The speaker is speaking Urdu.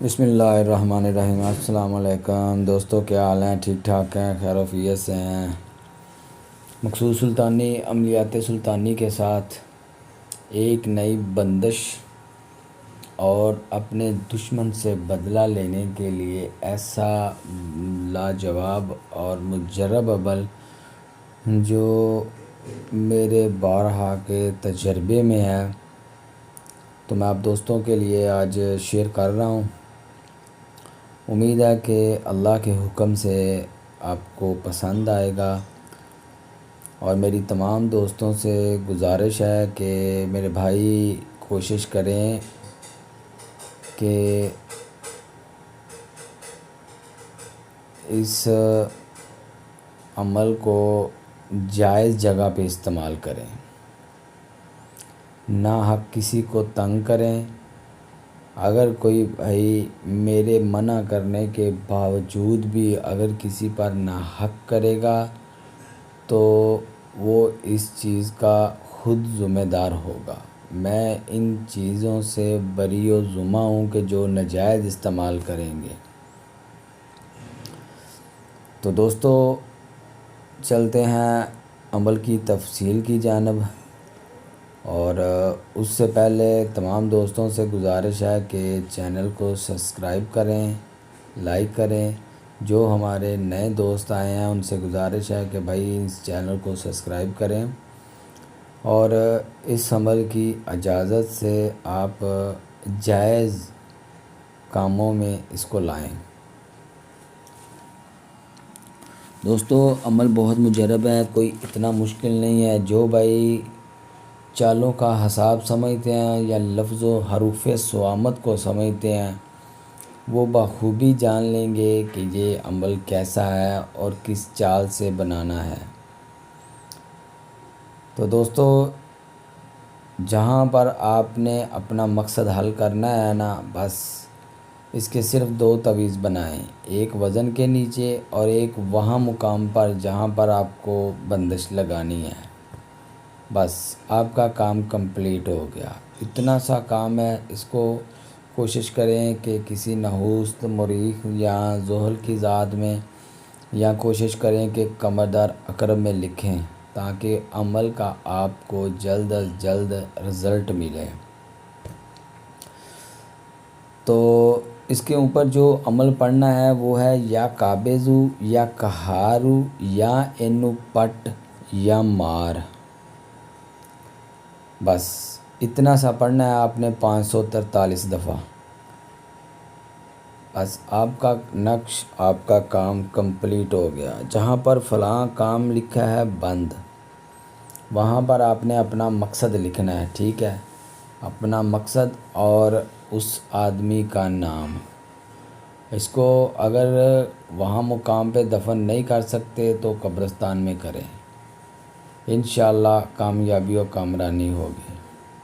بسم اللہ الرحمن الرحیم۔ السلام علیکم دوستو، کیا حال ہیں؟ ٹھیک ٹھاک ہیں؟ خیر و عافیت سے ہیں؟ مخصوص سلطانی عملیات سلطانی کے ساتھ ایک نئی بندش اور اپنے دشمن سے بدلہ لینے کے لیے ایسا لاجواب اور مجرب عمل جو میرے بارہا کے تجربے میں ہے، تو میں آپ دوستوں کے لیے آج شیئر کر رہا ہوں۔ امید ہے کہ اللہ کے حکم سے آپ کو پسند آئے گا، اور میری تمام دوستوں سے گزارش ہے کہ میرے بھائی کوشش کریں کہ اس عمل کو جائز جگہ پہ استعمال کریں، نہ حق کسی کو تنگ کریں۔ اگر کوئی بھائی میرے منع کرنے کے باوجود بھی اگر کسی پر ناحق کرے گا تو وہ اس چیز کا خود ذمہ دار ہوگا۔ میں ان چیزوں سے بری و ذمہ ہوں کہ جو ناجائز استعمال کریں گے۔ تو دوستو، چلتے ہیں عمل کی تفصیل کی جانب، اور اس سے پہلے تمام دوستوں سے گزارش ہے کہ چینل کو سبسکرائب کریں، لائک کریں۔ جو ہمارے نئے دوست آئے ہیں ان سے گزارش ہے کہ بھائی اس چینل کو سبسکرائب کریں، اور اس عمل کی اجازت سے آپ جائز کاموں میں اس کو لائیں۔ دوستو، عمل بہت مجرب ہے، کوئی اتنا مشکل نہیں ہے۔ جو بھائی چالوں کا حساب سمجھتے ہیں یا لفظ و حروف صوامت کو سمجھتے ہیں، وہ بخوبی جان لیں گے کہ یہ عمل کیسا ہے اور کس چال سے بنانا ہے۔ تو دوستو، جہاں پر آپ نے اپنا مقصد حل کرنا ہے نا، بس اس کے صرف دو تعویذ بنائیں، ایک وزن کے نیچے اور ایک وہاں مقام پر جہاں پر آپ کو بندش لگانی ہے۔ بس آپ کا کام کمپلیٹ ہو گیا۔ اتنا سا کام ہے، اس کو کوشش کریں کہ کسی نحوست مریخ یا زحل کی ذات میں، یا کوشش کریں کہ قمر اکرم میں لکھیں، تاکہ عمل کا آپ کو جلد از جلد رزلٹ ملے۔ تو اس کے اوپر جو عمل پڑھنا ہے وہ ہے یا قابضو یا قہارو یا اینو پٹ یا مار۔ بس اتنا سا پڑھنا ہے آپ نے 543 دفعہ۔ بس آپ کا نقش، آپ کا کام کمپلیٹ ہو گیا۔ جہاں پر فلاں کام لکھا ہے بند، وہاں پر آپ نے اپنا مقصد لکھنا ہے، ٹھیک ہے؟ اپنا مقصد اور اس آدمی کا نام۔ اس کو اگر وہاں مقام پہ دفن نہیں کر سکتے تو قبرستان میں کریں، انشاءاللہ کامیابی و کامرانی ہوگی۔